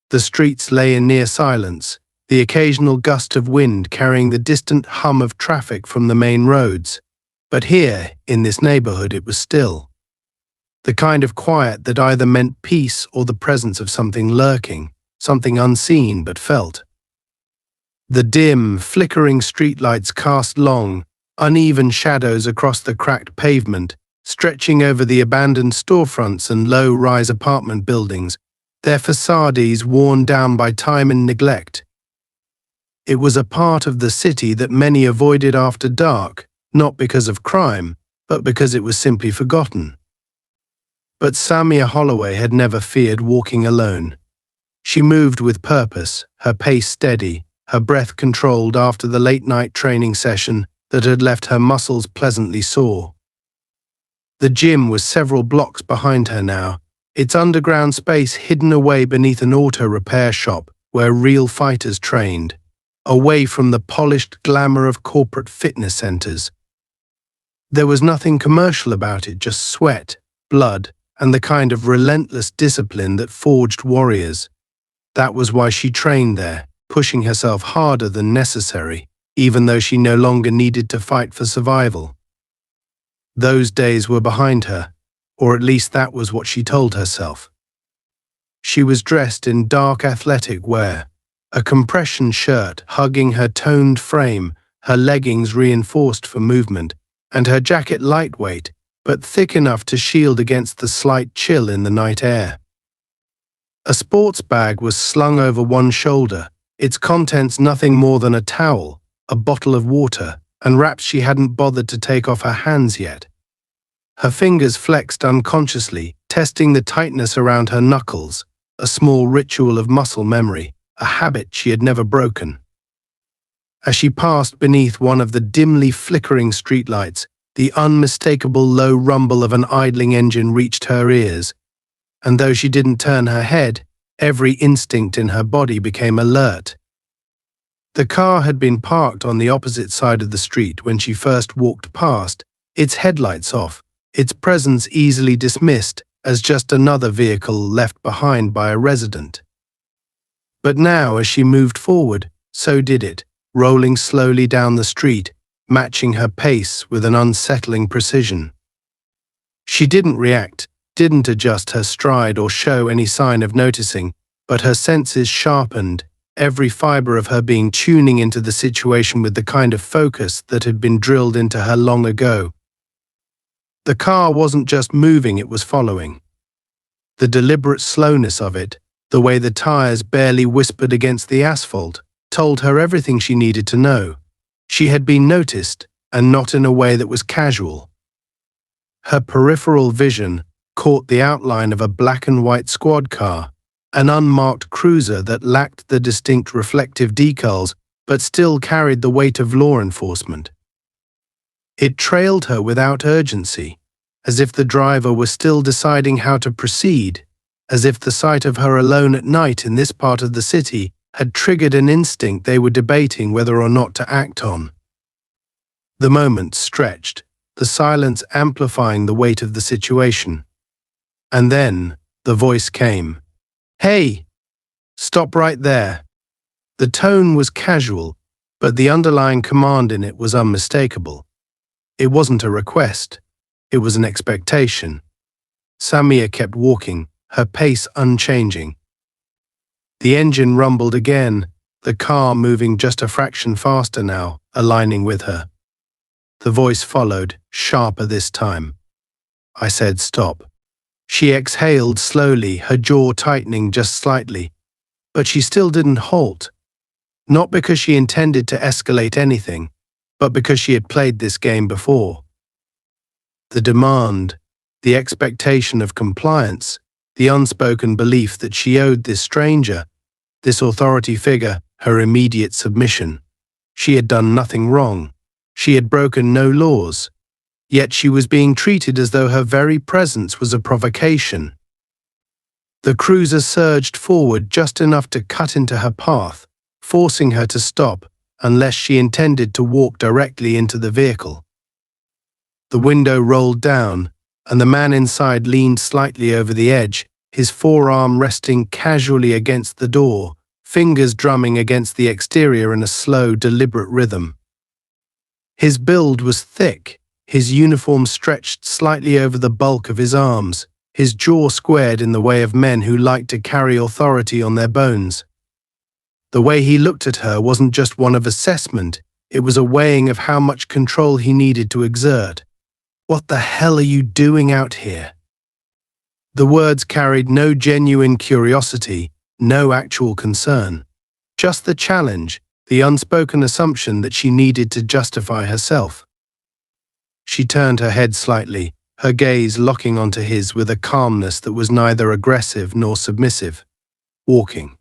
The streets lay in near silence, the occasional gust of wind carrying the distant hum of traffic from the main roads. But here, in this neighborhood, it was still. The kind of quiet that either meant peace or the presence of something lurking, something unseen but felt. The dim, flickering streetlights cast long, uneven shadows across the cracked pavement, stretching over the abandoned storefronts and low-rise apartment buildings, their facades worn down by time and neglect. It was a part of the city that many avoided after dark, not because of crime, but because it was simply forgotten. But Samia Holloway had never feared walking alone. She moved with purpose, her pace steady, her breath controlled after the late-night training session that had left her muscles pleasantly sore. The gym was several blocks behind her now, its underground space hidden away beneath an auto repair shop where real fighters trained, away from the polished glamour of corporate fitness centers. There was nothing commercial about it, just sweat, blood, and the kind of relentless discipline that forged warriors. That was why she trained there, pushing herself harder than necessary, even though she no longer needed to fight for survival. Those days were behind her, or at least that was what she told herself. She was dressed in dark athletic wear, a compression shirt hugging her toned frame, her leggings reinforced for movement, and her jacket lightweight, but thick enough to shield against the slight chill in the night air. A sports bag was slung over one shoulder, its contents nothing more than a towel, a bottle of water, and wraps she hadn't bothered to take off her hands yet. Her fingers flexed unconsciously, testing the tightness around her knuckles, a small ritual of muscle memory, a habit she had never broken. As she passed beneath one of the dimly flickering streetlights, the unmistakable low rumble of an idling engine reached her ears, and though she didn't turn her head, every instinct in her body became alert. The car had been parked on the opposite side of the street when she first walked past, its headlights off, its presence easily dismissed as just another vehicle left behind by a resident. But now, as she moved forward, so did it, rolling slowly down the street, matching her pace with an unsettling precision. She didn't react, didn't adjust her stride or show any sign of noticing, but her senses sharpened, every fiber of her being tuning into the situation with the kind of focus that had been drilled into her long ago. The car wasn't just moving, it was following. The deliberate slowness of it, the way the tires barely whispered against the asphalt, told her everything she needed to know. She had been noticed, and not in a way that was casual. Her peripheral vision caught the outline of a black and white squad car, an unmarked cruiser that lacked the distinct reflective decals but still carried the weight of law enforcement. It trailed her without urgency, as if the driver was still deciding how to proceed, as if the sight of her alone at night in this part of the city had triggered an instinct they were debating whether or not to act on. The moment stretched, the silence amplifying the weight of the situation. And then the voice came. "Hey! Stop right there." The tone was casual, but the underlying command in it was unmistakable. It wasn't a request, it was an expectation. Samia kept walking, her pace unchanging. The engine rumbled again, the car moving just a fraction faster now, aligning with her. The voice followed, sharper this time. I said stop. She exhaled slowly, her jaw tightening just slightly, but she still didn't halt. Not because she intended to escalate anything, but because she had played this game before. The demand, the expectation of compliance, the unspoken belief that she owed this stranger, this authority figure, her immediate submission. She had done nothing wrong. She had broken no laws. Yet she was being treated as though her very presence was a provocation. The cruiser surged forward just enough to cut into her path, forcing her to stop unless she intended to walk directly into the vehicle. The window rolled down, and the man inside leaned slightly over the edge, his forearm resting casually against the door, fingers drumming against the exterior in a slow, deliberate rhythm. His build was thick, his uniform stretched slightly over the bulk of his arms, his jaw squared in the way of men who like to carry authority on their bones. The way he looked at her wasn't just one of assessment, it was a weighing of how much control he needed to exert. "What the hell are you doing out here?" The words carried no genuine curiosity, no actual concern. Just the challenge, the unspoken assumption that she needed to justify herself. She turned her head slightly, her gaze locking onto his with a calmness that was neither aggressive nor submissive. Walking.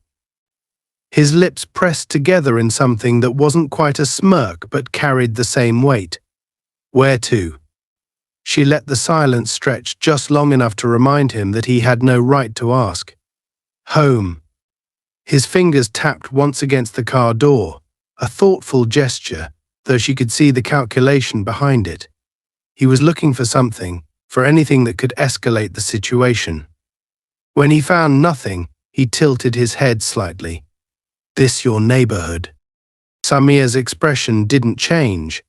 His lips pressed together in something that wasn't quite a smirk but carried the same weight. "Where to?" She let the silence stretch just long enough to remind him that he had no right to ask. "Home." His fingers tapped once against the car door, a thoughtful gesture, though she could see the calculation behind it. He was looking for something, for anything that could escalate the situation. When he found nothing, he tilted his head slightly. "This your neighborhood?" Samir's expression didn't change.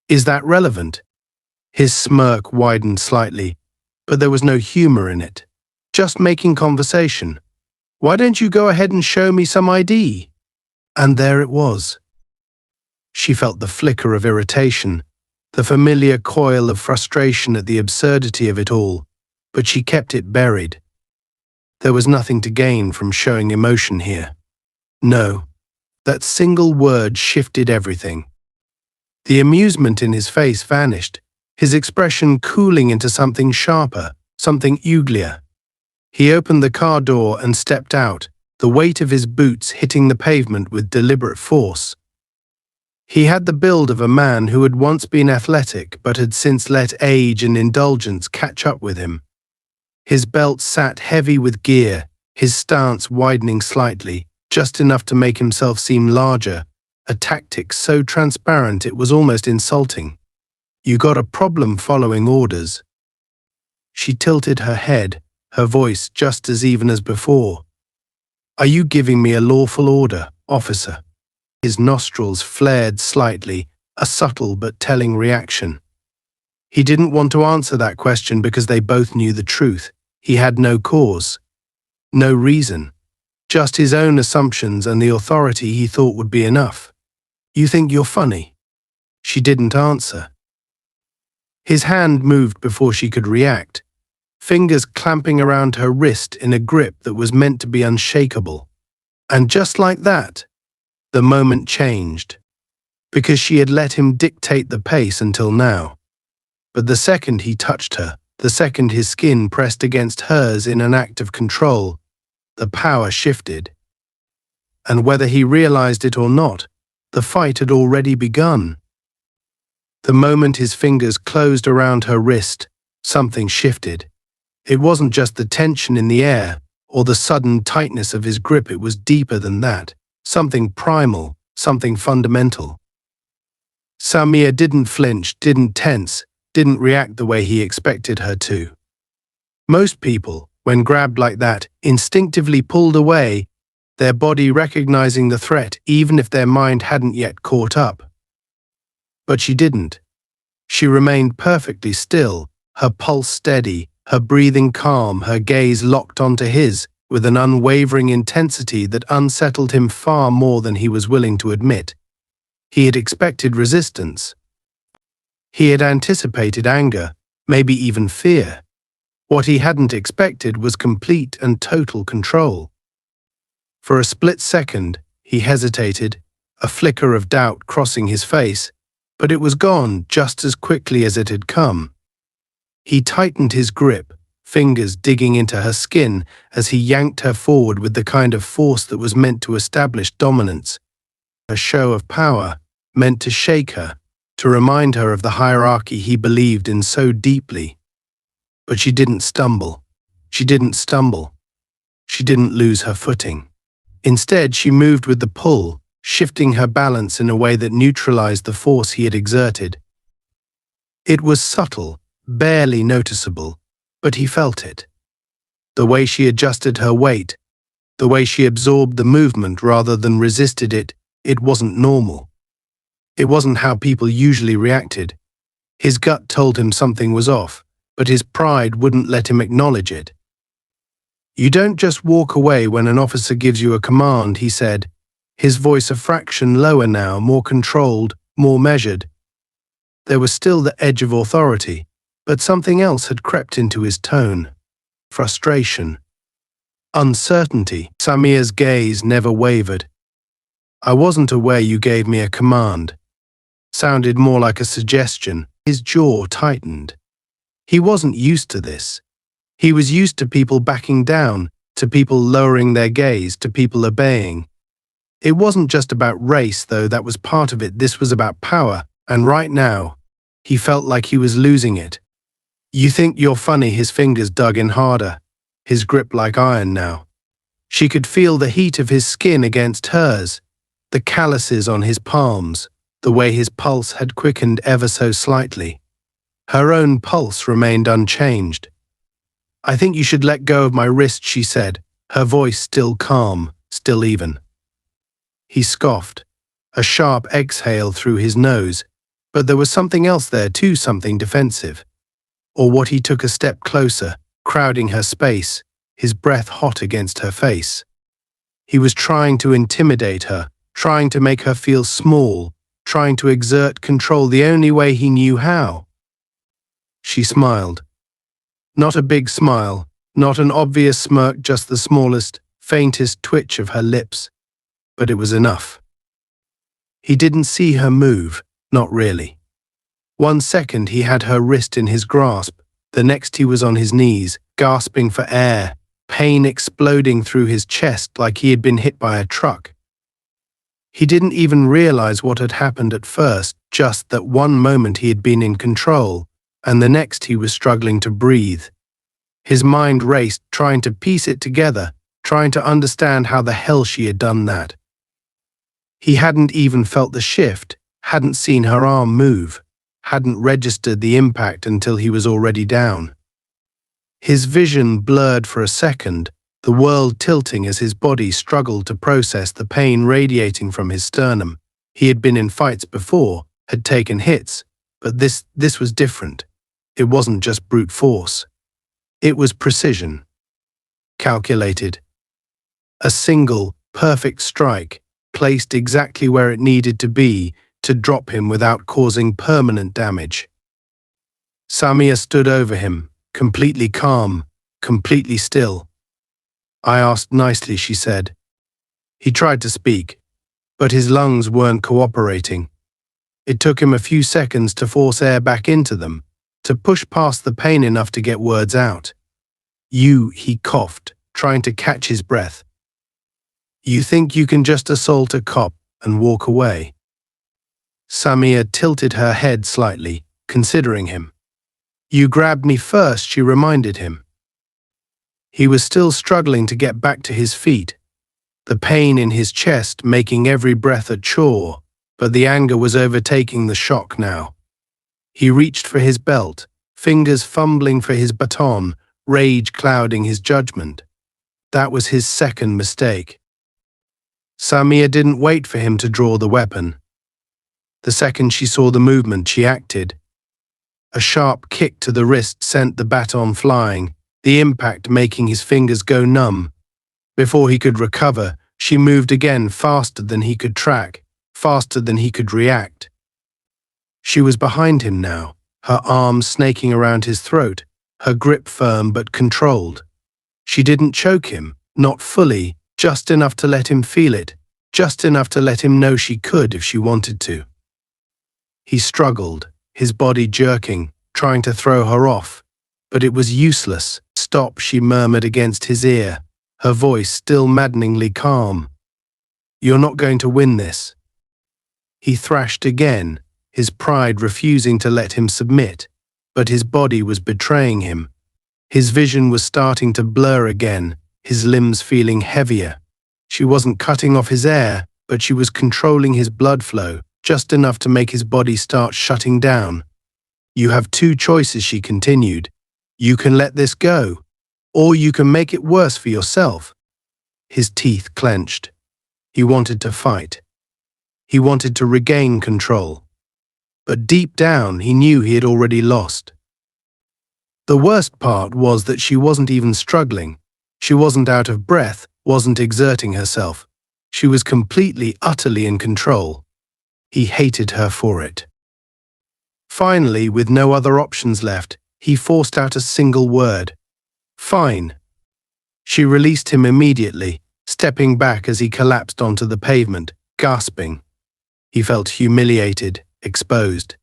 "Is that relevant?" His smirk widened slightly, but there was no humor in it. "Just making conversation. Why don't you go ahead and show me some ID?" And there it was. She felt the flicker of irritation, the familiar coil of frustration at the absurdity of it all, but she kept it buried. There was nothing to gain from showing emotion here. No, that single word shifted everything. The amusement in his face vanished, his expression cooling into something sharper, something uglier. He opened the car door and stepped out, the weight of his boots hitting the pavement with deliberate force. He had the build of a man who had once been athletic but had since let age and indulgence catch up with him. His belt sat heavy with gear, his stance widening slightly, just enough to make himself seem larger, a tactic so transparent it was almost insulting. "You got a problem following orders?" She tilted her head, her voice just as even as before. "Are you giving me a lawful order, officer?" His nostrils flared slightly, a subtle but telling reaction. He didn't want to answer that question because they both knew the truth. He had no cause, no reason, just his own assumptions and the authority he thought would be enough. "You think you're funny?" She didn't answer. His hand moved before she could react, fingers clamping around her wrist in a grip that was meant to be unshakable. And just like that, the moment changed, because she had let him dictate the pace until now. But the second he touched her, the second his skin pressed against hers in an act of control, the power shifted. And whether he realized it or not, the fight had already begun. The moment his fingers closed around her wrist, something shifted. It wasn't just the tension in the air, or the sudden tightness of his grip, it was deeper than that. Something primal, something fundamental. Samir didn't flinch, didn't tense, didn't react the way he expected her to. Most people, when grabbed like that, instinctively pulled away, their body recognizing the threat even if their mind hadn't yet caught up. But she didn't. She remained perfectly still, her pulse steady, her breathing calm, her gaze locked onto his, with an unwavering intensity that unsettled him far more than he was willing to admit. He had expected resistance. He had anticipated anger, maybe even fear. What he hadn't expected was complete and total control. For a split second, he hesitated, a flicker of doubt crossing his face, but it was gone just as quickly as it had come. He tightened his grip, fingers digging into her skin as he yanked her forward with the kind of force that was meant to establish dominance. A show of power, meant to shake her, to remind her of the hierarchy he believed in so deeply. But she didn't stumble. She didn't stumble. She didn't lose her footing. Instead, she moved with the pull, shifting her balance in a way that neutralized the force he had exerted. It was subtle, barely noticeable, but he felt it. The way she adjusted her weight, the way she absorbed the movement rather than resisted it, it wasn't normal. It wasn't how people usually reacted. His gut told him something was off, but his pride wouldn't let him acknowledge it. "You don't just walk away when an officer gives you a command," he said, his voice a fraction lower now, more controlled, more measured. There was still the edge of authority, but something else had crept into his tone. Frustration. Uncertainty. Samir's gaze never wavered. "I wasn't aware you gave me a command." Sounded more like a suggestion. His jaw tightened. He wasn't used to this. He was used to people backing down, to people lowering their gaze, to people obeying. It wasn't just about race, though that was part of it. This was about power, and right now, he felt like he was losing it. "You think you're funny?" His fingers dug in harder, his grip like iron now. She could feel the heat of his skin against hers, the calluses on his palms, the way his pulse had quickened ever so slightly. Her own pulse remained unchanged. "I think you should let go of my wrist," she said, her voice still calm, still even. He scoffed, a sharp exhale through his nose, but there was something else there too, something defensive. Or what? He took a step closer, crowding her space, his breath hot against her face. He was trying to intimidate her, trying to make her feel small, trying to exert control the only way he knew how. She smiled. Not a big smile, not an obvious smirk, just the smallest, faintest twitch of her lips. But it was enough. He didn't see her move, not really. 1 second he had her wrist in his grasp, the next he was on his knees, gasping for air, pain exploding through his chest like he had been hit by a truck. He didn't even realize what had happened at first, just that one moment he had been in control, and the next he was struggling to breathe. His mind raced, trying to piece it together, trying to understand how the hell she had done that. He hadn't even felt the shift, hadn't seen her arm move, hadn't registered the impact until he was already down. His vision blurred for a second, the world tilting as his body struggled to process the pain radiating from his sternum. He had been in fights before, had taken hits, but this was different. It wasn't just brute force. It was precision. Calculated. A single, perfect strike, placed exactly where it needed to be to drop him without causing permanent damage. Samir stood over him, completely calm, completely still. "I asked nicely," she said. He tried to speak, but his lungs weren't cooperating. It took him a few seconds to force air back into them, to push past the pain enough to get words out. He coughed, trying to catch his breath. "You think you can just assault a cop and walk away?" Samir tilted her head slightly, considering him. "You grabbed me first," she reminded him. He was still struggling to get back to his feet, the pain in his chest making every breath a chore, but the anger was overtaking the shock now. He reached for his belt, fingers fumbling for his baton, rage clouding his judgment. That was his second mistake. Samir didn't wait for him to draw the weapon. The second she saw the movement, she acted. A sharp kick to the wrist sent the baton flying, the impact making his fingers go numb. Before he could recover, she moved again, faster than he could track, faster than he could react. She was behind him now, her arms snaking around his throat, her grip firm but controlled. She didn't choke him, not fully, just enough to let him feel it, just enough to let him know she could if she wanted to. He struggled, his body jerking, trying to throw her off, but it was useless. "Stop," she murmured against his ear, her voice still maddeningly calm. "You're not going to win this." He thrashed again, his pride refusing to let him submit, but his body was betraying him. His vision was starting to blur again, his limbs feeling heavier. She wasn't cutting off his air, but she was controlling his blood flow, just enough to make his body start shutting down. "You have two choices," she continued. "You can let this go, Or you can make it worse for yourself. His teeth clenched. He wanted to fight. He wanted to regain control. But deep down, he knew he had already lost. The worst part was that she wasn't even struggling. She wasn't out of breath, wasn't exerting herself. She was completely, utterly in control. He hated her for it. Finally, with no other options left, he forced out a single word. "Fine." She released him immediately, stepping back as he collapsed onto the pavement, gasping. He felt humiliated, exposed.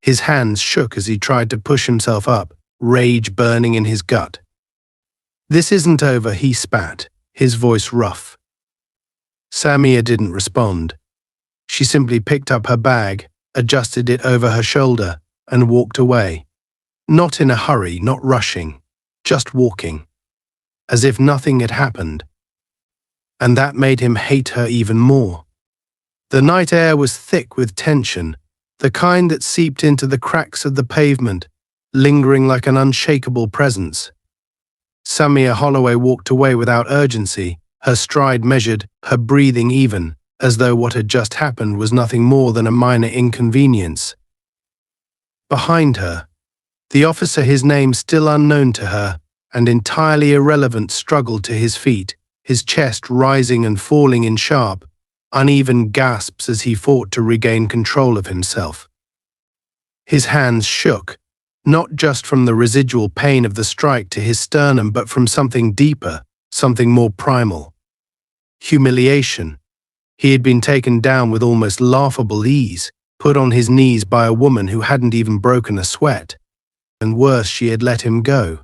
His hands shook as he tried to push himself up, rage burning in his gut. "This isn't over," he spat, his voice rough. Samia didn't respond. She simply picked up her bag, adjusted it over her shoulder, and walked away. Not in a hurry, not rushing, just walking, as if nothing had happened. And that made him hate her even more. The night air was thick with tension, the kind that seeped into the cracks of the pavement, lingering like an unshakable presence. Samia Holloway walked away without urgency, her stride measured, her breathing even, as though what had just happened was nothing more than a minor inconvenience. Behind her, the officer, his name still unknown to her, and entirely irrelevant, struggled to his feet, his chest rising and falling in sharp, uneven gasps as he fought to regain control of himself. His hands shook, not just from the residual pain of the strike to his sternum, but from something deeper, something more primal. Humiliation. He had been taken down with almost laughable ease, put on his knees by a woman who hadn't even broken a sweat. And worse, she had let him go.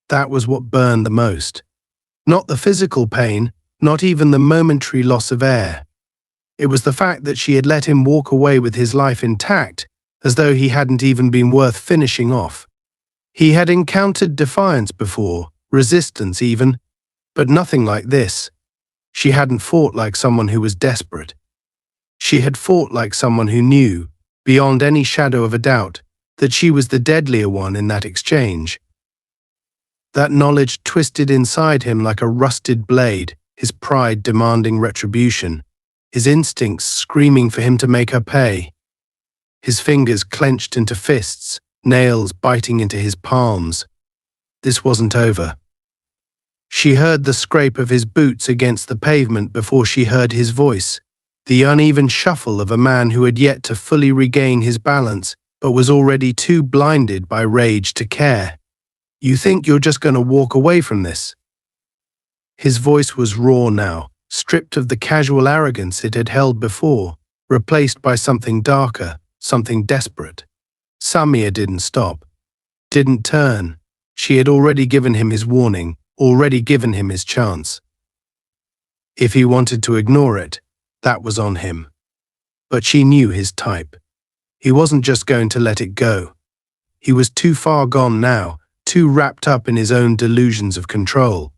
That was what burned the most. Not the physical pain, not even the momentary loss of air. It was the fact that she had let him walk away with his life intact, as though he hadn't even been worth finishing off. He had encountered defiance before, resistance even, but nothing like this. She hadn't fought like someone who was desperate. She had fought like someone who knew, beyond any shadow of a doubt, that she was the deadlier one in that exchange. That knowledge twisted inside him like a rusted blade, his pride demanding retribution, his instincts screaming for him to make her pay. His fingers clenched into fists, nails biting into his palms. This wasn't over. She heard the scrape of his boots against the pavement before she heard his voice, the uneven shuffle of a man who had yet to fully regain his balance, but was already too blinded by rage to care. "You think you're just going to walk away from this?" His voice was raw now, stripped of the casual arrogance it had held before, replaced by something darker, something desperate. Samia didn't stop, didn't turn. She had already given him his warning, already given him his chance. If he wanted to ignore it, that was on him. But she knew his type. He wasn't just going to let it go. He was too far gone now, too wrapped up in his own delusions of control.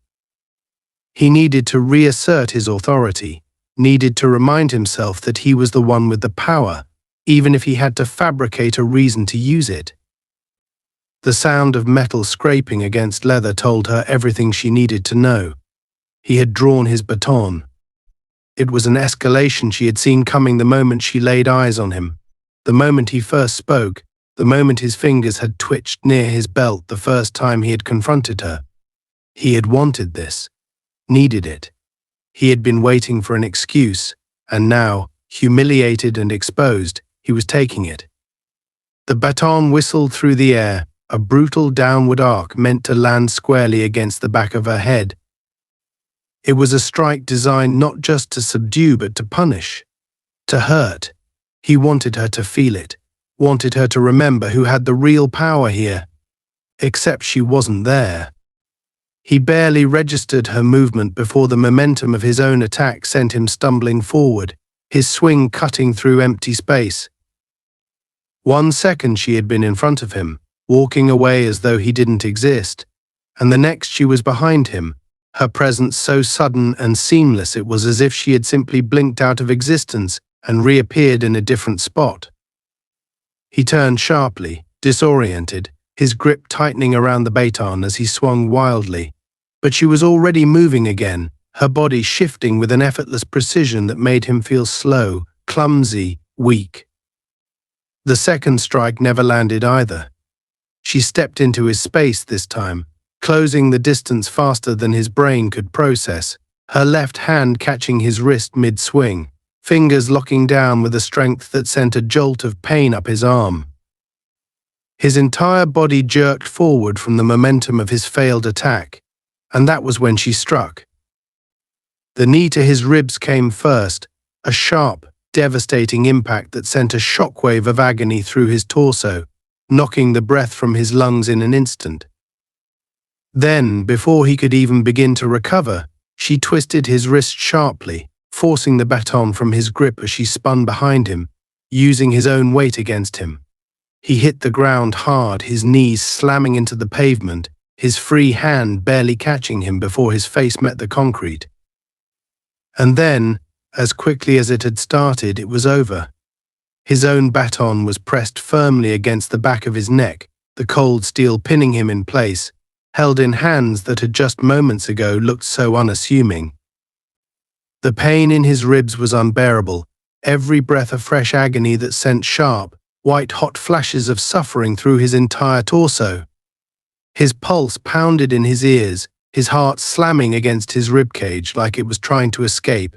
He needed to reassert his authority, needed to remind himself that he was the one with the power, even if he had to fabricate a reason to use it. The sound of metal scraping against leather told her everything she needed to know. He had drawn his baton. It was an escalation she had seen coming the moment she laid eyes on him, the moment he first spoke, the moment his fingers had twitched near his belt the first time he had confronted her. He had wanted this, needed it. He had been waiting for an excuse, and now, humiliated and exposed, he was taking it. The baton whistled through the air, a brutal downward arc meant to land squarely against the back of her head. It was a strike designed not just to subdue but to punish, to hurt. He wanted her to feel it, wanted her to remember who had the real power here. Except she wasn't there. He barely registered her movement before the momentum of his own attack sent him stumbling forward, his swing cutting through empty space. 1 second she had been in front of him, walking away as though he didn't exist, and the next she was behind him, her presence so sudden and seamless it was as if she had simply blinked out of existence and reappeared in a different spot. He turned sharply, disoriented, his grip tightening around the baton as he swung wildly. But she was already moving again, her body shifting with an effortless precision that made him feel slow, clumsy, weak. The second strike never landed either. She stepped into his space this time, closing the distance faster than his brain could process, her left hand catching his wrist mid-swing, fingers locking down with a strength that sent a jolt of pain up his arm. His entire body jerked forward from the momentum of his failed attack, and that was when she struck. The knee to his ribs came first, a sharp, devastating impact that sent a shockwave of agony through his torso, knocking the breath from his lungs in an instant. Then, before he could even begin to recover, she twisted his wrist sharply, forcing the baton from his grip as she spun behind him, using his own weight against him. He hit the ground hard, his knees slamming into the pavement, his free hand barely catching him before his face met the concrete. And then, as quickly as it had started, it was over. His own baton was pressed firmly against the back of his neck, the cold steel pinning him in place, held in hands that had just moments ago looked so unassuming. The pain in his ribs was unbearable, every breath a fresh agony that sent sharp, white-hot flashes of suffering through his entire torso. His pulse pounded in his ears, his heart slamming against his ribcage like it was trying to escape.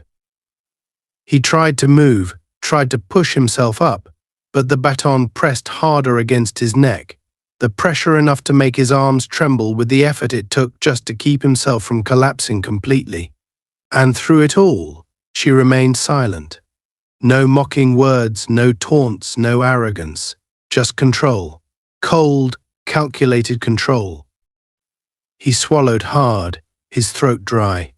He tried to move, tried to push himself up, but the baton pressed harder against his neck, the pressure enough to make his arms tremble with the effort it took just to keep himself from collapsing completely. And through it all, she remained silent. No mocking words, no taunts, no arrogance, just control. Cold, calculated control. He swallowed hard, his throat dry.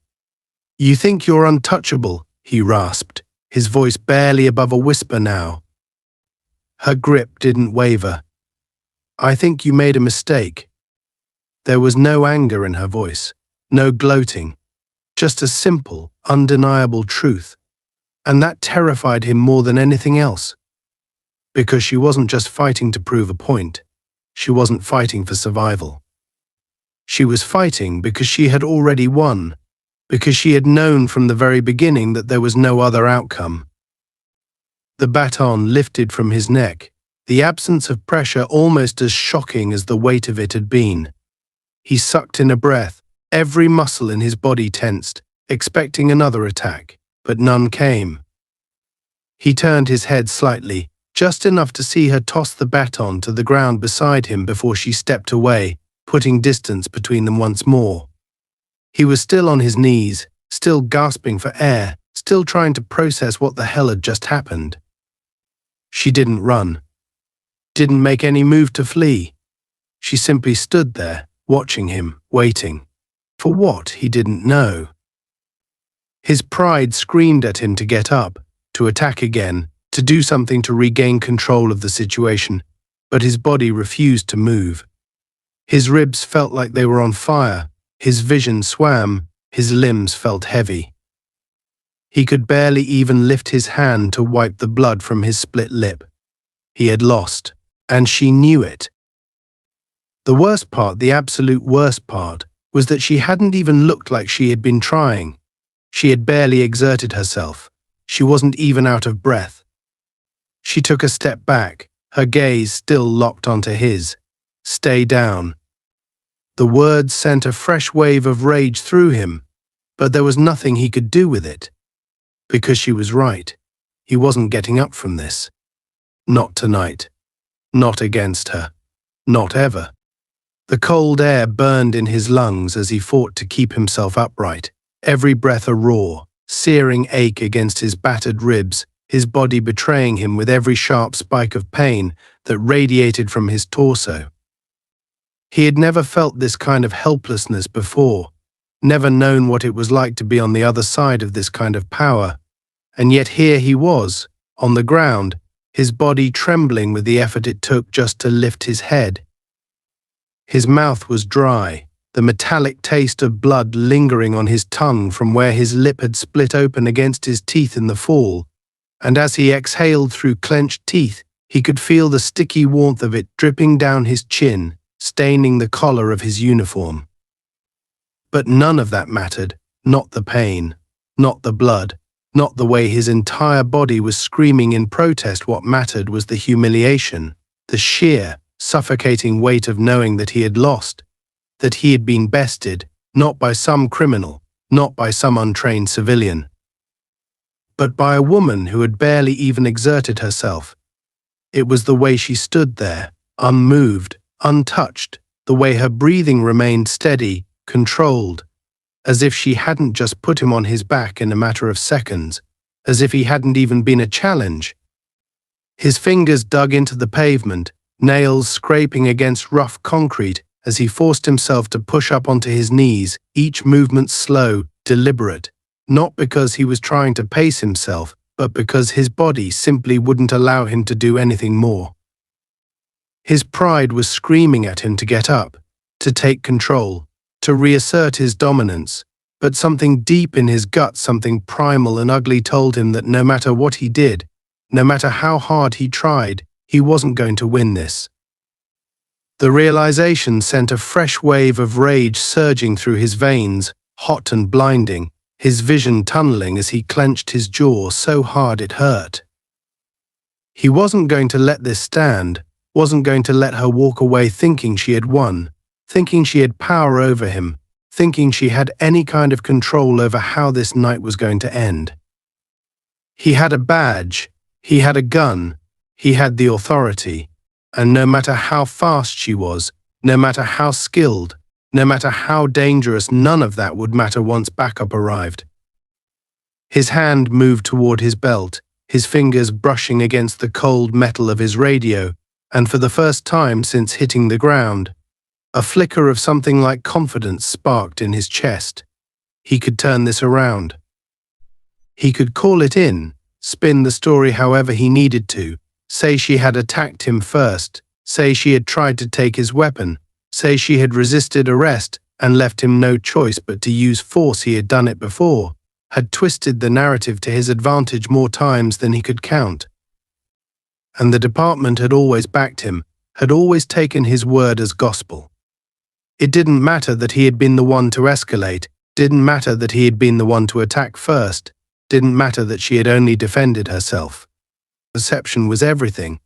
"You think you're untouchable," he rasped, his voice barely above a whisper now. Her grip didn't waver. "I think you made a mistake." There was no anger in her voice, no gloating, just a simple, undeniable truth. And that terrified him more than anything else. Because she wasn't just fighting to prove a point. She wasn't fighting for survival. She was fighting because she had already won, because she had known from the very beginning that there was no other outcome. The baton lifted from his neck, the absence of pressure almost as shocking as the weight of it had been. He sucked in a breath, every muscle in his body tensed, expecting another attack, but none came. He turned his head slightly, just enough to see her toss the baton to the ground beside him before she stepped away, putting distance between them once more. He was still on his knees, still gasping for air, still trying to process what the hell had just happened. She didn't run. Didn't make any move to flee. She simply stood there, watching him, waiting. For what, he didn't know. His pride screamed at him to get up, to attack again, to do something to regain control of the situation, but his body refused to move. His ribs felt like they were on fire, his vision swam, his limbs felt heavy. He could barely even lift his hand to wipe the blood from his split lip. He had lost, and she knew it. The worst part, the absolute worst part, was that she hadn't even looked like she had been trying. She had barely exerted herself. She wasn't even out of breath. She took a step back, her gaze still locked onto his. "Stay down." The words sent a fresh wave of rage through him, but there was nothing he could do with it. Because she was right. He wasn't getting up from this. Not tonight. Not against her. Not ever. The cold air burned in his lungs as he fought to keep himself upright, every breath a raw, searing ache against his battered ribs, his body betraying him with every sharp spike of pain that radiated from his torso. He had never felt this kind of helplessness before, never known what it was like to be on the other side of this kind of power, and yet here he was, on the ground, his body trembling with the effort it took just to lift his head. His mouth was dry, the metallic taste of blood lingering on his tongue from where his lip had split open against his teeth in the fall, and as he exhaled through clenched teeth, he could feel the sticky warmth of it dripping down his chin, staining the collar of his uniform. But none of that mattered, not the pain, not the blood, not the way his entire body was screaming in protest. What mattered was the humiliation, the sheer, suffocating weight of knowing that he had lost, that he had been bested, not by some criminal, not by some untrained civilian, but by a woman who had barely even exerted herself. It was the way she stood there, unmoved, untouched, the way her breathing remained steady, controlled, as if she hadn't just put him on his back in a matter of seconds, as if he hadn't even been a challenge. His fingers dug into the pavement, nails scraping against rough concrete as he forced himself to push up onto his knees, each movement slow, deliberate, not because he was trying to pace himself, but because his body simply wouldn't allow him to do anything more. His pride was screaming at him to get up, to take control, to reassert his dominance, but something deep in his gut, something primal and ugly, told him that no matter what he did, no matter how hard he tried, he wasn't going to win this. The realization sent a fresh wave of rage surging through his veins, hot and blinding, his vision tunneling as he clenched his jaw so hard it hurt. He wasn't going to let this stand, wasn't going to let her walk away thinking she had won, thinking she had power over him, thinking she had any kind of control over how this night was going to end. He had a badge, he had a gun, he had the authority, and no matter how fast she was, no matter how skilled, no matter how dangerous, none of that would matter once backup arrived. His hand moved toward his belt, his fingers brushing against the cold metal of his radio, and for the first time since hitting the ground, a flicker of something like confidence sparked in his chest. He could turn this around. He could call it in, spin the story however he needed to, say she had attacked him first, say she had tried to take his weapon, say she had resisted arrest and left him no choice but to use force. He had done it before, had twisted the narrative to his advantage more times than he could count. And the department had always backed him, had always taken his word as gospel. It didn't matter that he had been the one to escalate, didn't matter that he had been the one to attack first, didn't matter that she had only defended herself. Perception was everything,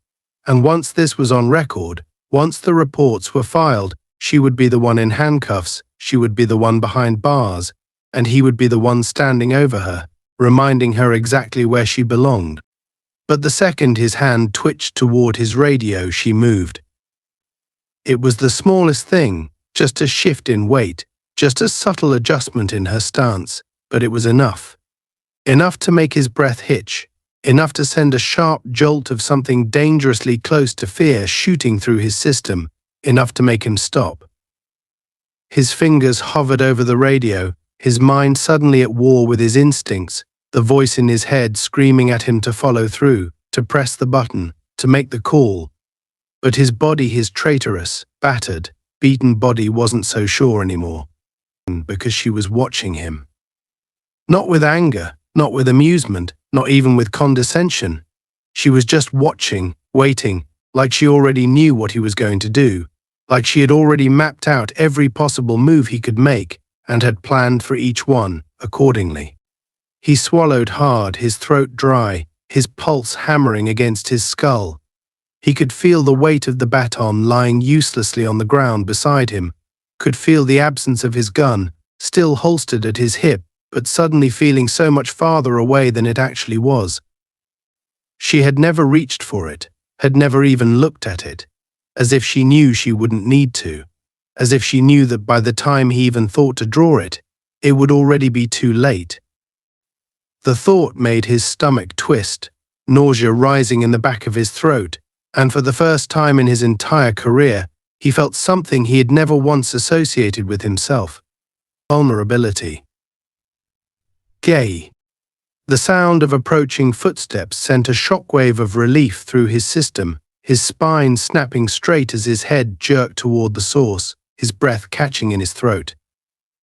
and once this was on record, once the reports were filed, she would be the one in handcuffs, she would be the one behind bars, and he would be the one standing over her, reminding her exactly where she belonged. But the second his hand twitched toward his radio, she moved. It was the smallest thing, just a shift in weight, just a subtle adjustment in her stance, but it was enough. Enough to make his breath hitch, enough to send a sharp jolt of something dangerously close to fear shooting through his system, enough to make him stop. His fingers hovered over the radio, his mind suddenly at war with his instincts, the voice in his head screaming at him to follow through, to press the button, to make the call. But his body, his traitorous, battered, beaten body wasn't so sure anymore, because she was watching him. Not with anger, not with amusement, not even with condescension. She was just watching, waiting, like she already knew what he was going to do, like she had already mapped out every possible move he could make and had planned for each one accordingly. He swallowed hard, his throat dry, his pulse hammering against his skull. He could feel the weight of the baton lying uselessly on the ground beside him, could feel the absence of his gun, still holstered at his hip, but suddenly feeling so much farther away than it actually was. She had never reached for it, had never even looked at it, as if she knew she wouldn't need to, as if she knew that by the time he even thought to draw it, it would already be too late. The thought made his stomach twist, nausea rising in the back of his throat, and for the first time in his entire career, he felt something he had never once associated with himself: vulnerability. Gay. The sound of approaching footsteps sent a shockwave of relief through his system, his spine snapping straight as his head jerked toward the source, his breath catching in his throat.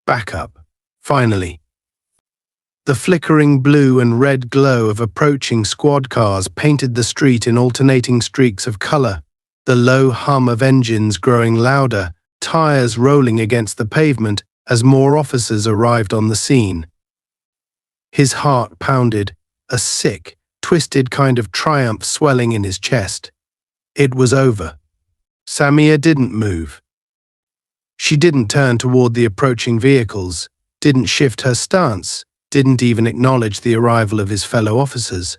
Back up. Finally. The flickering blue and red glow of approaching squad cars painted the street in alternating streaks of color, the low hum of engines growing louder, tires rolling against the pavement as more officers arrived on the scene. His heart pounded, a sick, twisted kind of triumph swelling in his chest. It was over. Samia didn't move. She didn't turn toward the approaching vehicles, didn't shift her stance, didn't even acknowledge the arrival of his fellow officers.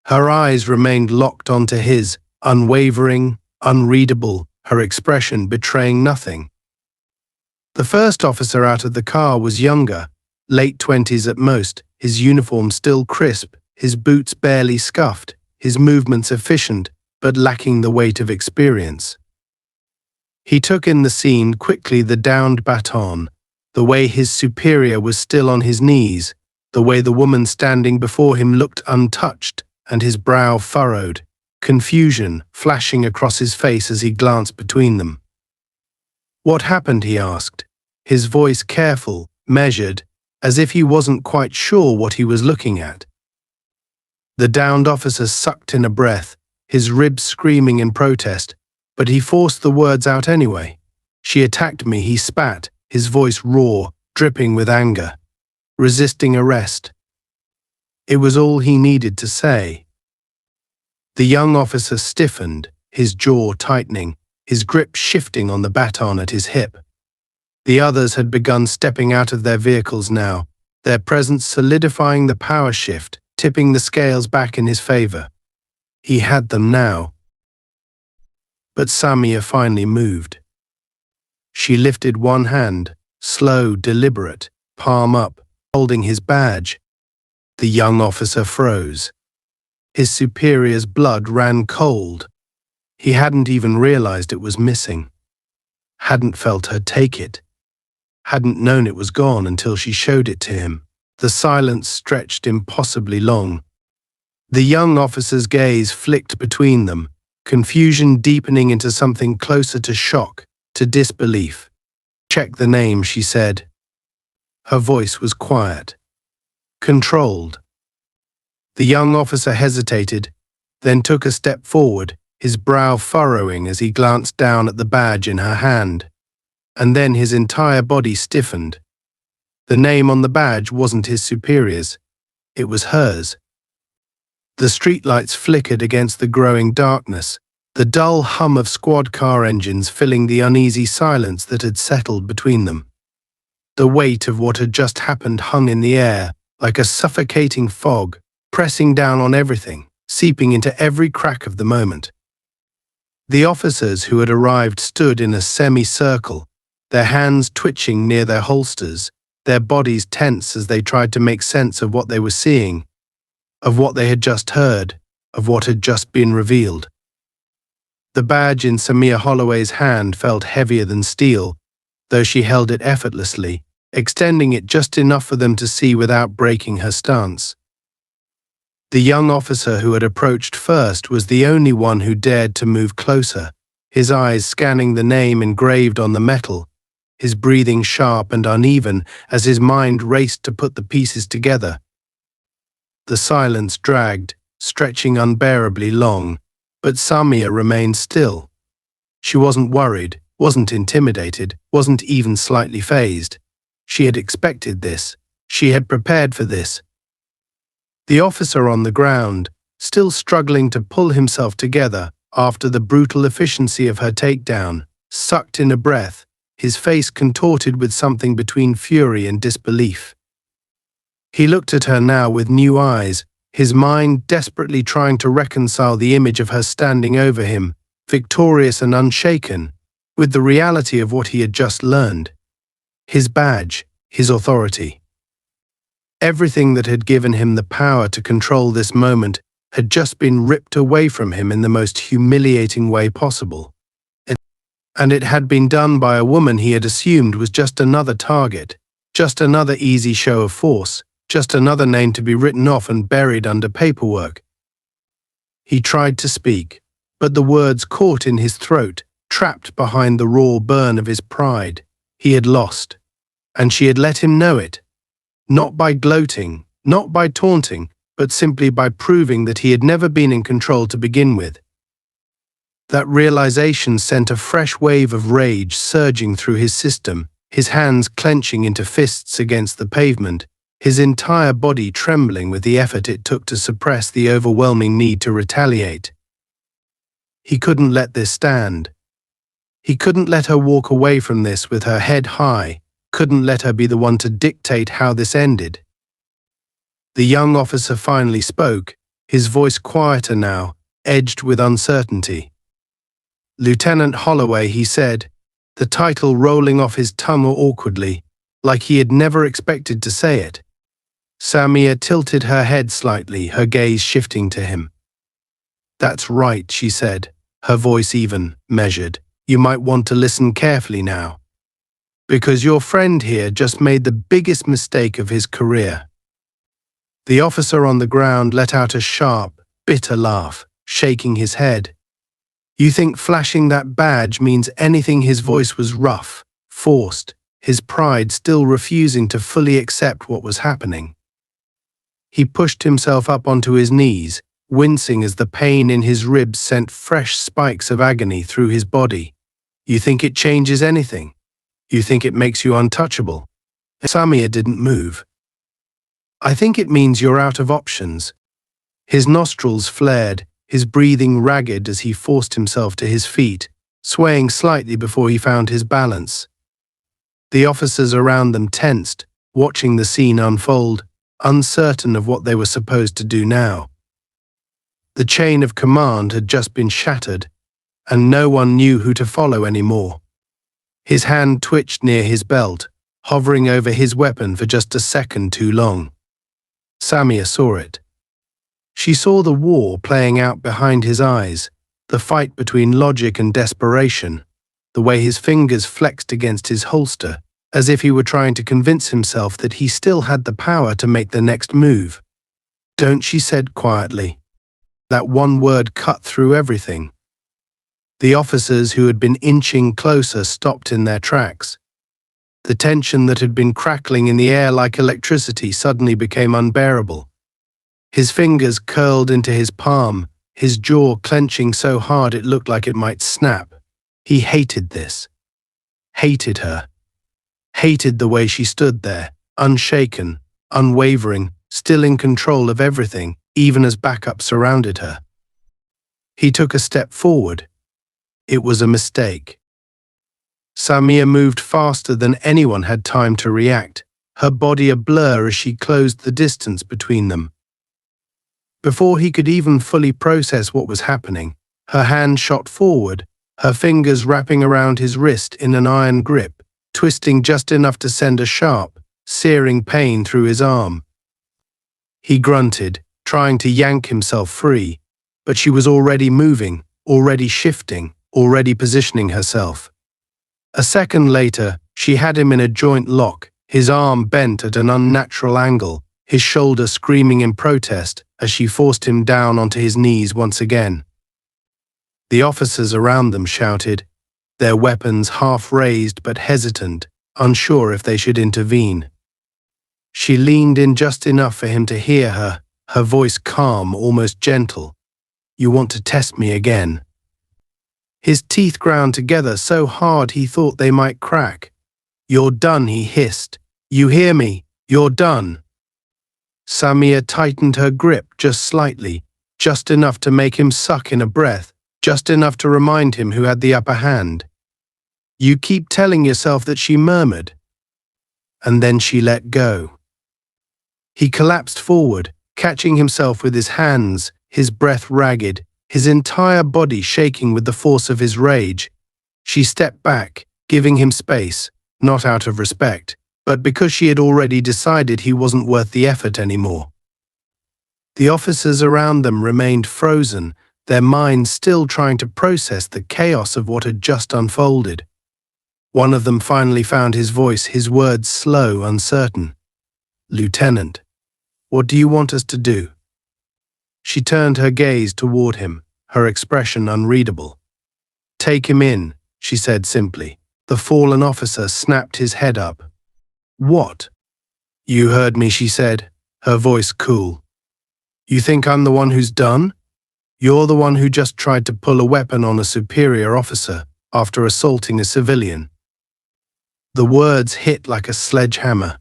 Her eyes remained locked onto his, unwavering, unreadable, her expression betraying nothing. The first officer out of the car was younger, late 20s at most, his uniform still crisp, his boots barely scuffed, his movements efficient, but lacking the weight of experience. He took in the scene quickly, the downed baton, the way his superior was still on his knees, the way the woman standing before him looked untouched and his brow furrowed, confusion flashing across his face as he glanced between them. "What happened?" he asked, his voice careful, measured, as if he wasn't quite sure what he was looking at. The downed officer sucked in a breath, his ribs screaming in protest, but he forced the words out anyway. "She attacked me," he spat, his voice raw, dripping with anger. "Resisting arrest." It was all he needed to say. The young officer stiffened, his jaw tightening, his grip shifting on the baton at his hip. The others had begun stepping out of their vehicles now, their presence solidifying the power shift, tipping the scales back in his favor. He had them now. But Samia finally moved. She lifted one hand, slow, deliberate, palm up, holding his badge. The young officer froze. His superior's blood ran cold. He hadn't even realized it was missing. Hadn't felt her take it. Hadn't known it was gone until she showed it to him. The silence stretched impossibly long. The young officer's gaze flicked between them, confusion deepening into something closer to shock, to disbelief. "Check the name," she said. Her voice was quiet, controlled. The young officer hesitated, then took a step forward, his brow furrowing as he glanced down at the badge in her hand. And then his entire body stiffened. The name on the badge wasn't his superior's, it was hers. The streetlights flickered against the growing darkness, the dull hum of squad car engines filling the uneasy silence that had settled between them. The weight of what had just happened hung in the air, like a suffocating fog, pressing down on everything, seeping into every crack of the moment. The officers who had arrived stood in a semicircle, their hands twitching near their holsters, their bodies tense as they tried to make sense of what they were seeing, of what they had just heard, of what had just been revealed. The badge in Samia Holloway's hand felt heavier than steel, though she held it effortlessly, extending it just enough for them to see without breaking her stance. The young officer who had approached first was the only one who dared to move closer, his eyes scanning the name engraved on the metal, his breathing sharp and uneven as his mind raced to put the pieces together. The silence dragged, stretching unbearably long, but Samia remained still. She wasn't worried, wasn't intimidated, wasn't even slightly fazed. She had expected this. She had prepared for this. The officer on the ground, still struggling to pull himself together after the brutal efficiency of her takedown, sucked in a breath, his face contorted with something between fury and disbelief. He looked at her now with new eyes, his mind desperately trying to reconcile the image of her standing over him, victorious and unshaken, with the reality of what he had just learned. His badge, his authority. Everything that had given him the power to control this moment had just been ripped away from him in the most humiliating way possible. And it had been done by a woman he had assumed was just another target, just another easy show of force, just another name to be written off and buried under paperwork. He tried to speak, but the words caught in his throat, trapped behind the raw burn of his pride. He had lost, and she had let him know it. Not by gloating, not by taunting, but simply by proving that he had never been in control to begin with. That realization sent a fresh wave of rage surging through his system, his hands clenching into fists against the pavement, his entire body trembling with the effort it took to suppress the overwhelming need to retaliate. He couldn't let this stand. He couldn't let her walk away from this with her head high, couldn't let her be the one to dictate how this ended. The young officer finally spoke, his voice quieter now, edged with uncertainty. "Lieutenant Holloway," he said, the title rolling off his tongue awkwardly, like he had never expected to say it. Samia tilted her head slightly, her gaze shifting to him. "That's right," she said, her voice even, measured. "You might want to listen carefully now. Because your friend here just made the biggest mistake of his career." The officer on the ground let out a sharp, bitter laugh, shaking his head. "You think flashing that badge means anything?" His voice was rough, forced, his pride still refusing to fully accept what was happening. He pushed himself up onto his knees, wincing as the pain in his ribs sent fresh spikes of agony through his body. "You think it changes anything? You think it makes you untouchable?" Samia didn't move. "I think it means you're out of options." His nostrils flared, his breathing ragged as he forced himself to his feet, swaying slightly before he found his balance. The officers around them tensed, watching the scene unfold, uncertain of what they were supposed to do now. The chain of command had just been shattered, and no one knew who to follow anymore. His hand twitched near his belt, hovering over his weapon for just a second too long. Samia saw it. She saw the war playing out behind his eyes, the fight between logic and desperation, the way his fingers flexed against his holster, as if he were trying to convince himself that he still had the power to make the next move. "Don't," she said quietly. That one word cut through everything. The officers who had been inching closer stopped in their tracks. The tension that had been crackling in the air like electricity suddenly became unbearable. His fingers curled into his palm, his jaw clenching so hard it looked like it might snap. He hated this. Hated her. Hated the way she stood there, unshaken, unwavering, still in control of everything, even as backup surrounded her. He took a step forward. It was a mistake. Samia moved faster than anyone had time to react, her body a blur as she closed the distance between them. Before he could even fully process what was happening, her hand shot forward, her fingers wrapping around his wrist in an iron grip, twisting just enough to send a sharp, searing pain through his arm. He grunted, trying to yank himself free, but she was already moving, already shifting, already positioning herself. A second later, she had him in a joint lock, his arm bent at an unnatural angle, his shoulder screaming in protest as she forced him down onto his knees once again. The officers around them shouted, their weapons half raised but hesitant, unsure if they should intervene. She leaned in just enough for him to hear her, her voice calm, almost gentle. "You want to test me again?" His teeth ground together so hard he thought they might crack. "You're done," he hissed. "You hear me? You're done." Samia tightened her grip just slightly, just enough to make him suck in a breath, just enough to remind him who had the upper hand. "You keep telling yourself that," she murmured. And then she let go. He collapsed forward, catching himself with his hands, his breath ragged, his entire body shaking with the force of his rage. She stepped back, giving him space, not out of respect, but because she had already decided he wasn't worth the effort anymore. The officers around them remained frozen, their minds still trying to process the chaos of what had just unfolded. One of them finally found his voice, his words slow, uncertain. "Lieutenant, what do you want us to do?" She turned her gaze toward him, her expression unreadable. "Take him in," she said simply. The fallen officer snapped his head up. "What?" "You heard me," she said, her voice cool. "You think I'm the one who's done?" You're the one who just tried to pull a weapon on a superior officer after assaulting a civilian." The words hit like a sledgehammer.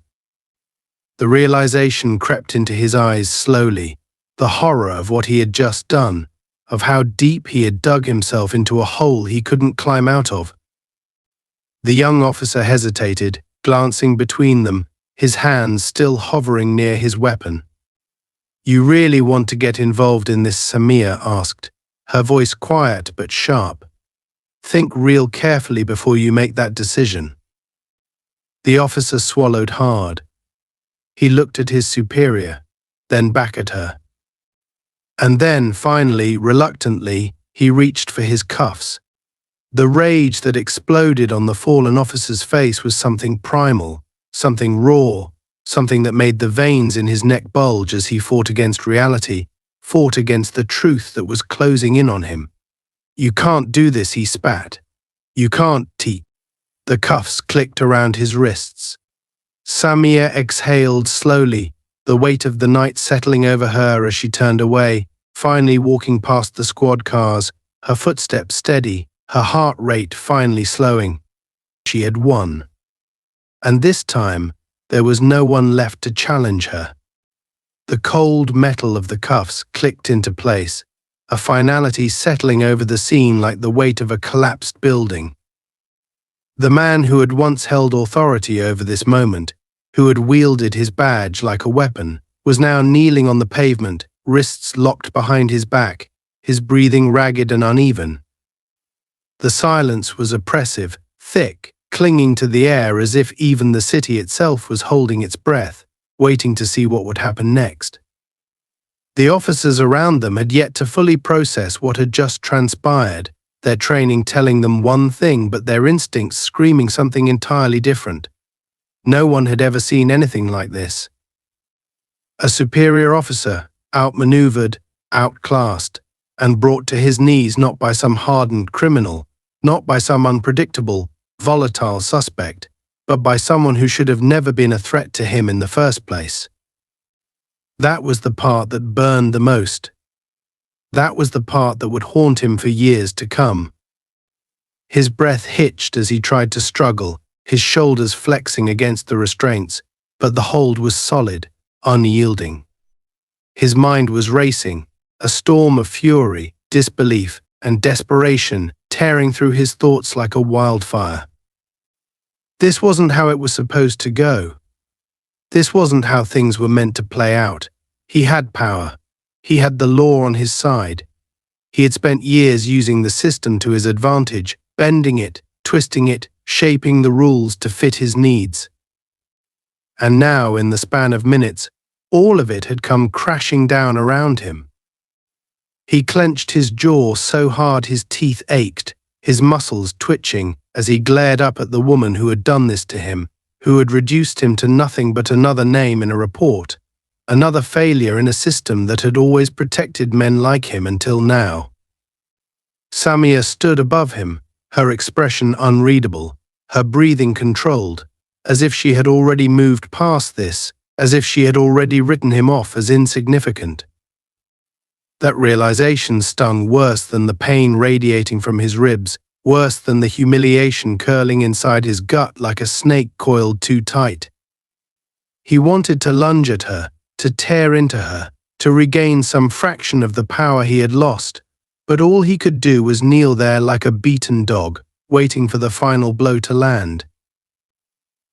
The realization crept into his eyes slowly, the horror of what he had just done, of how deep he had dug himself into a hole he couldn't climb out of. The young officer hesitated, glancing between them, his hands still hovering near his weapon. "You really want to get involved in this?" Samia asked, her voice quiet but sharp. "Think real carefully before you make that decision." The officer swallowed hard. He looked at his superior, then back at her. And then, finally, reluctantly, he reached for his cuffs. The rage that exploded on the fallen officer's face was something primal, something raw, something that made the veins in his neck bulge as he fought against reality, fought against the truth that was closing in on him. "You can't do this," he spat. "You can't, T." The cuffs clicked around his wrists. Samia exhaled slowly, the weight of the night settling over her as she turned away, finally walking past the squad cars, her footsteps steady, her heart rate finally slowing. She had won. And this time, there was no one left to challenge her. The cold metal of the cuffs clicked into place, a finality settling over the scene like the weight of a collapsed building. The man who had once held authority over this moment, who had wielded his badge like a weapon, was now kneeling on the pavement, wrists locked behind his back, his breathing ragged and uneven. The silence was oppressive, thick, clinging to the air as if even the city itself was holding its breath, waiting to see what would happen next. The officers around them had yet to fully process what had just transpired, their training telling them one thing but their instincts screaming something entirely different. No one had ever seen anything like this. A superior officer, outmaneuvered, outclassed, and brought to his knees not by some hardened criminal, not by some unpredictable, volatile suspect, but by someone who should have never been a threat to him in the first place. That was the part that burned the most. That was the part that would haunt him for years to come. His breath hitched as he tried to struggle, his shoulders flexing against the restraints, but the hold was solid, unyielding. His mind was racing, a storm of fury, disbelief, and desperation tearing through his thoughts like a wildfire. This wasn't how it was supposed to go. This wasn't how things were meant to play out. He had power. He had the law on his side. He had spent years using the system to his advantage, bending it, twisting it, shaping the rules to fit his needs. And now, in the span of minutes, all of it had come crashing down around him. He clenched his jaw so hard his teeth ached, his muscles twitching as he glared up at the woman who had done this to him, who had reduced him to nothing but another name in a report, another failure in a system that had always protected men like him until now. Samia stood above him, her expression unreadable, her breathing controlled, as if she had already moved past this, as if she had already written him off as insignificant. That realization stung worse than the pain radiating from his ribs, worse than the humiliation curling inside his gut like a snake coiled too tight. He wanted to lunge at her, to tear into her, to regain some fraction of the power he had lost, but all he could do was kneel there like a beaten dog, waiting for the final blow to land.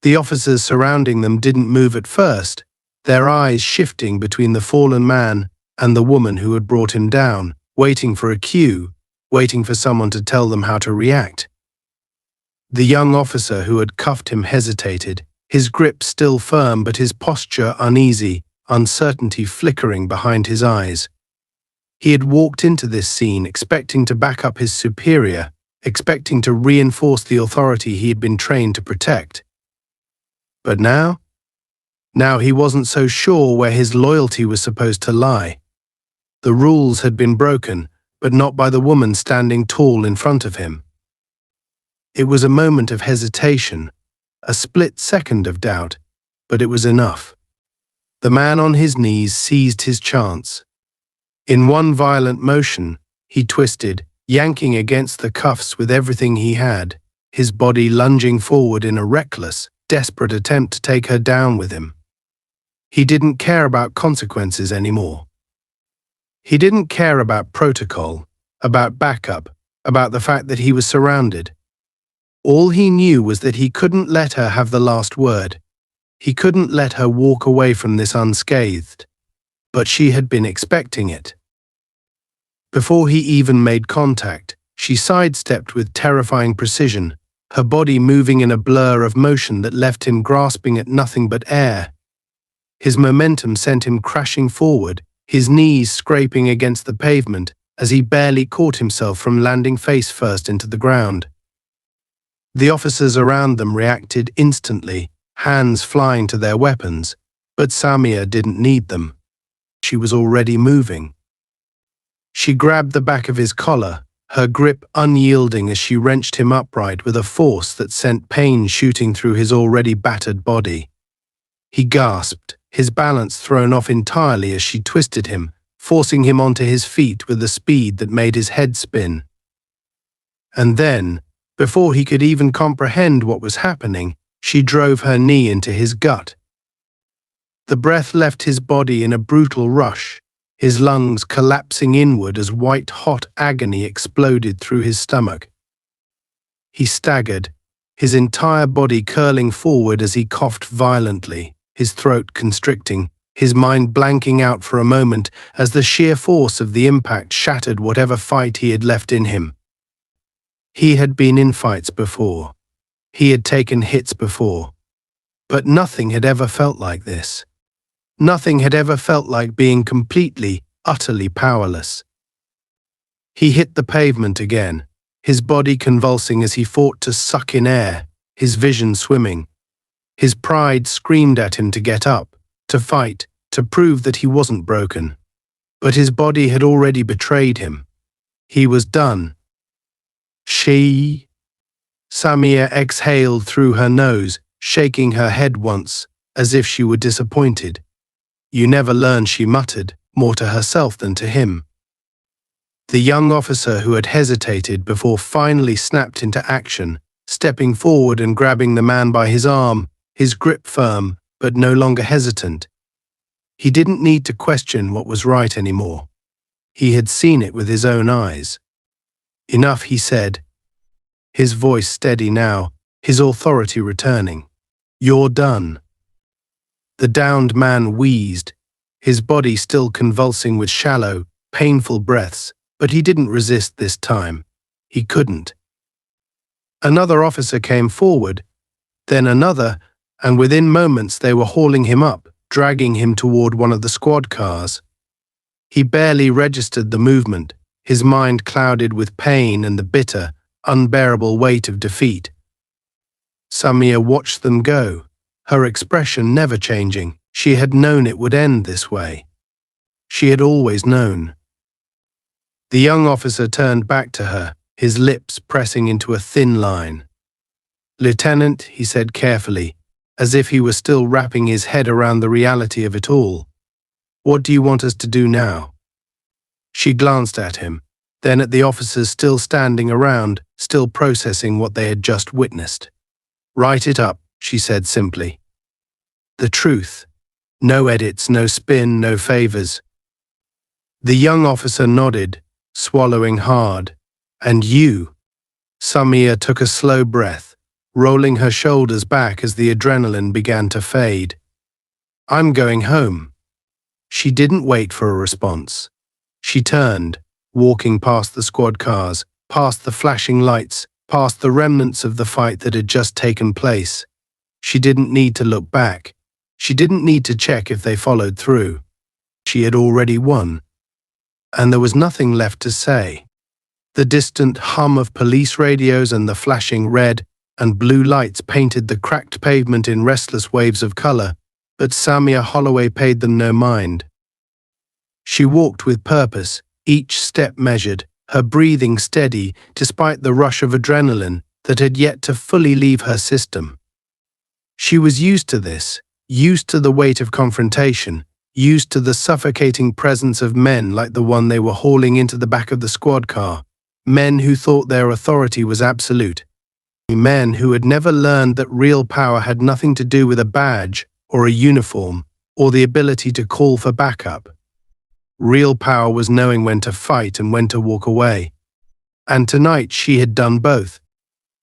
The officers surrounding them didn't move at first, their eyes shifting between the fallen man and the woman who had brought him down, waiting for a cue, waiting for someone to tell them how to react. The young officer who had cuffed him hesitated, his grip still firm but his posture uneasy, uncertainty flickering behind his eyes. He had walked into this scene expecting to back up his superior, expecting to reinforce the authority he had been trained to protect. But now? Now he wasn't so sure where his loyalty was supposed to lie. The rules had been broken, but not by the woman standing tall in front of him. It was a moment of hesitation, a split second of doubt, but it was enough. The man on his knees seized his chance. In one violent motion, he twisted, yanking against the cuffs with everything he had, his body lunging forward in a reckless, desperate attempt to take her down with him. He didn't care about consequences anymore. He didn't care about protocol, about backup, about the fact that he was surrounded. All he knew was that he couldn't let her have the last word. He couldn't let her walk away from this unscathed. But she had been expecting it. Before he even made contact, she sidestepped with terrifying precision, her body moving in a blur of motion that left him grasping at nothing but air. His momentum sent him crashing forward, his knees scraping against the pavement as he barely caught himself from landing face first into the ground. The officers around them reacted instantly, hands flying to their weapons, but Samia didn't need them. She was already moving. She grabbed the back of his collar, her grip unyielding as she wrenched him upright with a force that sent pain shooting through his already battered body. He gasped, his balance thrown off entirely as she twisted him, forcing him onto his feet with a speed that made his head spin. And then, before he could even comprehend what was happening, she drove her knee into his gut. The breath left his body in a brutal rush, his lungs collapsing inward as white-hot agony exploded through his stomach. He staggered, his entire body curling forward as he coughed violently, his throat constricting, his mind blanking out for a moment as the sheer force of the impact shattered whatever fight he had left in him. He had been in fights before. He had taken hits before. But nothing had ever felt like this. Nothing had ever felt like being completely, utterly powerless. He hit the pavement again, his body convulsing as he fought to suck in air, his vision swimming. His pride screamed at him to get up, to fight, to prove that he wasn't broken. But his body had already betrayed him. He was done. Samia exhaled through her nose, shaking her head once, as if she were disappointed. You never learn, she muttered, more to herself than to him. The young officer who had hesitated before finally snapped into action, stepping forward and grabbing the man by his arm, his grip firm, but no longer hesitant. He didn't need to question what was right anymore. He had seen it with his own eyes. Enough, he said, his voice steady now, his authority returning. You're done. The downed man wheezed, his body still convulsing with shallow, painful breaths, but he didn't resist this time. He couldn't. Another officer came forward, then another, and within moments they were hauling him up, dragging him toward one of the squad cars. He barely registered the movement, his mind clouded with pain and the bitter, unbearable weight of defeat. Samia watched them go, her expression never changing. She had known it would end this way. She had always known. The young officer turned back to her, his lips pressing into a thin line. Lieutenant, he said carefully, as if he were still wrapping his head around the reality of it all. What do you want us to do now? She glanced at him, then at the officers still standing around, still processing what they had just witnessed. Write it up, she said simply. The truth. No edits, no spin, no favors. The young officer nodded, swallowing hard. And you? Samia took a slow breath, rolling her shoulders back as the adrenaline began to fade. I'm going home. She didn't wait for a response. She turned, walking past the squad cars, past the flashing lights, past the remnants of the fight that had just taken place. She didn't need to look back. She didn't need to check if they followed through. She had already won. And there was nothing left to say. The distant hum of police radios and the flashing red and blue lights painted the cracked pavement in restless waves of color, but Samia Holloway paid them no mind. She walked with purpose, each step measured, her breathing steady despite the rush of adrenaline that had yet to fully leave her system. She was used to this, used to the weight of confrontation, used to the suffocating presence of men like the one they were hauling into the back of the squad car, men who thought their authority was absolute, men who had never learned that real power had nothing to do with a badge or a uniform or the ability to call for backup. Real power was knowing when to fight and when to walk away. And tonight she had done both.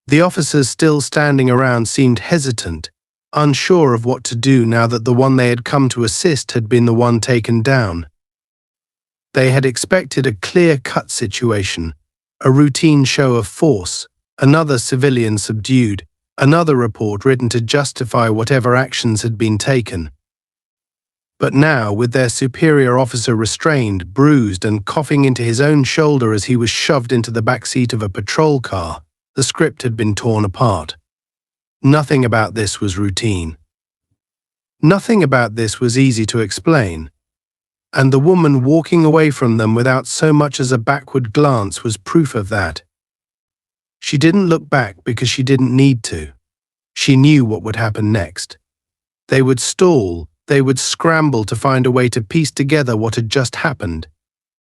The officers still standing around seemed hesitant, unsure of what to do now that the one they had come to assist had been the one taken down. They had expected a clear-cut situation, a routine show of force, another civilian subdued, another report written to justify whatever actions had been taken. But now, with their superior officer restrained, bruised, and coughing into his own shoulder as he was shoved into the back seat of a patrol car, the script had been torn apart. Nothing about this was routine. Nothing about this was easy to explain. And the woman walking away from them without so much as a backward glance was proof of that. She didn't look back because she didn't need to. She knew what would happen next. They would stall, they would scramble to find a way to piece together what had just happened,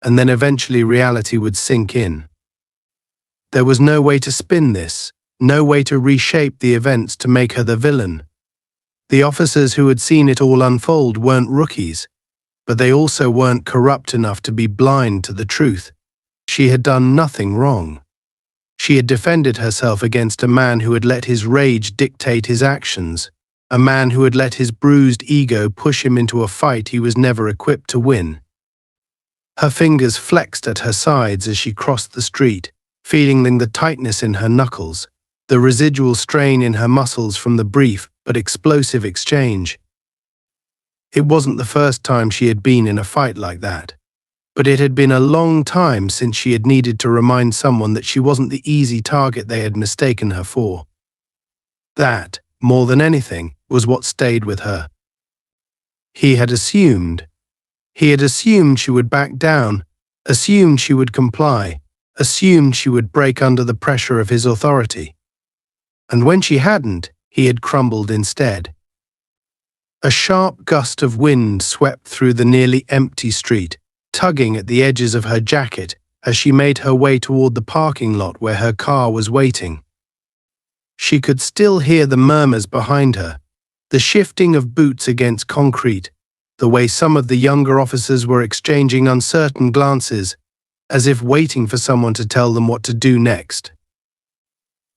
and then eventually reality would sink in. There was no way to spin this, no way to reshape the events to make her the villain. The officers who had seen it all unfold weren't rookies, but they also weren't corrupt enough to be blind to the truth. She had done nothing wrong. She had defended herself against a man who had let his rage dictate his actions, a man who had let his bruised ego push him into a fight he was never equipped to win. Her fingers flexed at her sides as she crossed the street, feeling the tightness in her knuckles, the residual strain in her muscles from the brief but explosive exchange. It wasn't the first time she had been in a fight like that, but it had been a long time since she had needed to remind someone that she wasn't the easy target they had mistaken her for. That, more than anything, was what stayed with her. He had assumed she would back down, assumed she would comply, assumed she would break under the pressure of his authority. And when she hadn't, he had crumbled instead. A sharp gust of wind swept through the nearly empty street, tugging at the edges of her jacket as she made her way toward the parking lot where her car was waiting. She could still hear the murmurs behind her, the shifting of boots against concrete, the way some of the younger officers were exchanging uncertain glances, as if waiting for someone to tell them what to do next.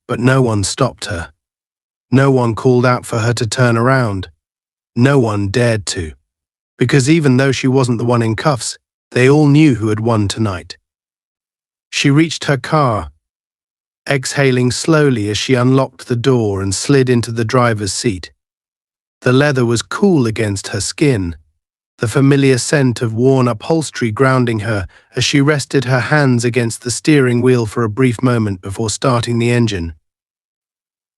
But no one stopped her. No one called out for her to turn around. No one dared to. Because even though she wasn't the one in cuffs, they all knew who had won tonight. She reached her car, exhaling slowly as she unlocked the door and slid into the driver's seat. The leather was cool against her skin, the familiar scent of worn upholstery grounding her as she rested her hands against the steering wheel for a brief moment before starting the engine.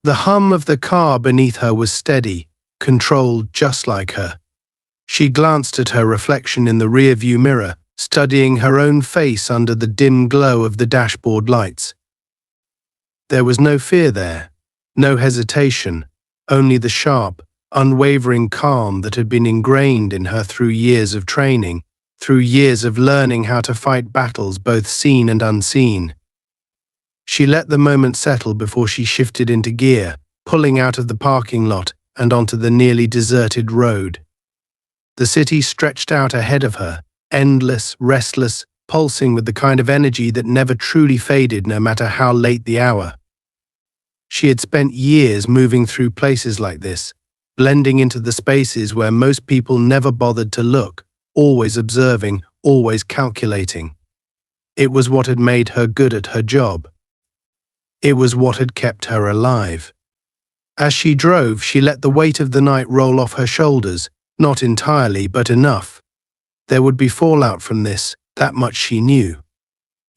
The hum of the car beneath her was steady, controlled just like her. She glanced at her reflection in the rearview mirror, studying her own face under the dim glow of the dashboard lights. There was no fear there, no hesitation, only the sharp, unwavering calm that had been ingrained in her through years of training, through years of learning how to fight battles both seen and unseen. She let the moment settle before she shifted into gear, pulling out of the parking lot and onto the nearly deserted road. The city stretched out ahead of her, endless, restless, pulsing with the kind of energy that never truly faded no matter how late the hour. She had spent years moving through places like this, blending into the spaces where most people never bothered to look, always observing, always calculating. It was what had made her good at her job. It was what had kept her alive. As she drove, she let the weight of the night roll off her shoulders, not entirely, but enough. There would be fallout from this, that much she knew.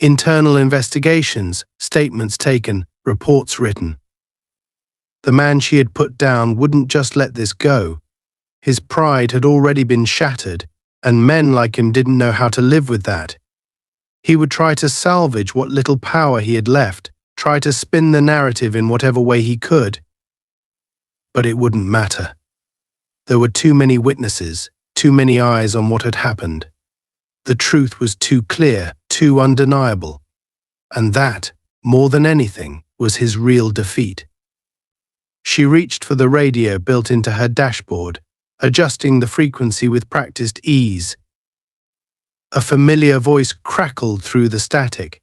Internal investigations, statements taken, reports written. The man she had put down wouldn't just let this go. His pride had already been shattered, and men like him didn't know how to live with that. He would try to salvage what little power he had left, try to spin the narrative in whatever way he could. But it wouldn't matter. There were too many witnesses, too many eyes on what had happened. The truth was too clear, too undeniable. And that, more than anything, was his real defeat. She reached for the radio built into her dashboard, adjusting the frequency with practiced ease. A familiar voice crackled through the static,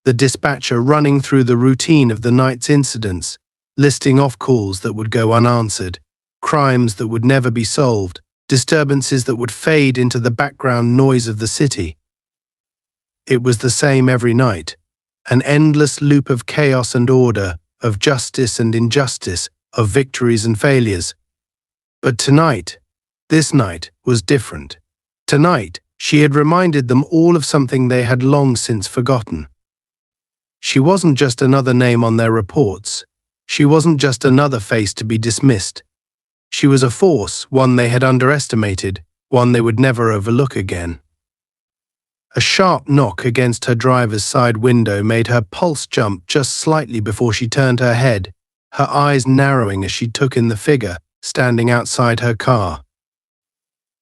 the dispatcher running through the routine of the night's incidents, listing off calls that would go unanswered, crimes that would never be solved, disturbances that would fade into the background noise of the city. It was the same every night, an endless loop of chaos and order, of justice and injustice, of victories and failures. But tonight, this night, was different. Tonight, she had reminded them all of something they had long since forgotten. She wasn't just another name on their reports. She wasn't just another face to be dismissed. She was a force, one they had underestimated, one they would never overlook again. A sharp knock against her driver's side window made her pulse jump just slightly before she turned her head, her eyes narrowing as she took in the figure standing outside her car.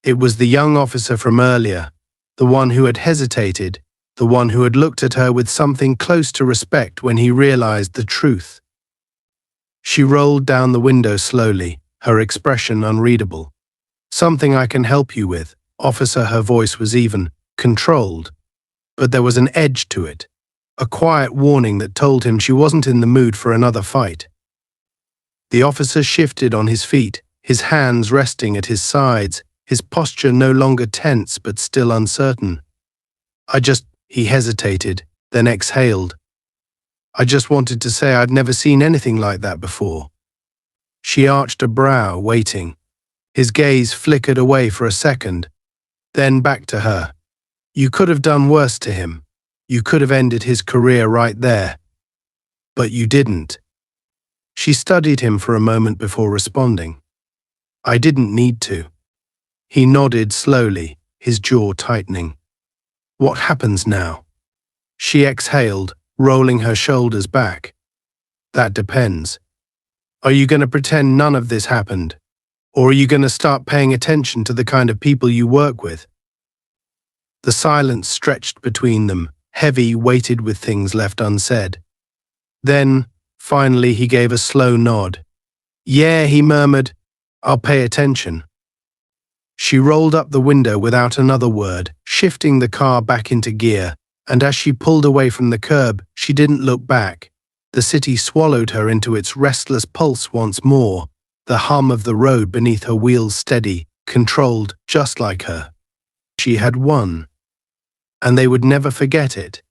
It was the young officer from earlier, the one who had hesitated, the one who had looked at her with something close to respect when he realized the truth. She rolled down the window slowly, her expression unreadable. "Something I can help you with, officer." Her voice was even, controlled. But there was an edge to it, a quiet warning that told him she wasn't in the mood for another fight. The officer shifted on his feet, his hands resting at his sides, his posture no longer tense but still uncertain. He hesitated, then exhaled. "I just wanted to say I'd never seen anything like that before." She arched a brow, waiting. His gaze flickered away for a second, then back to her. "You could have done worse to him. You could have ended his career right there. But you didn't." She studied him for a moment before responding. "I didn't need to." He nodded slowly, his jaw tightening. "What happens now?" She exhaled, rolling her shoulders back. "That depends. Are you going to pretend none of this happened? Or are you going to start paying attention to the kind of people you work with?" The silence stretched between them, heavy, weighted with things left unsaid. Then, finally, he gave a slow nod. "Yeah," he murmured, "I'll pay attention." She rolled up the window without another word, shifting the car back into gear, and as she pulled away from the curb, she didn't look back. The city swallowed her into its restless pulse once more, the hum of the road beneath her wheels steady, controlled, just like her. She had won, and they would never forget it.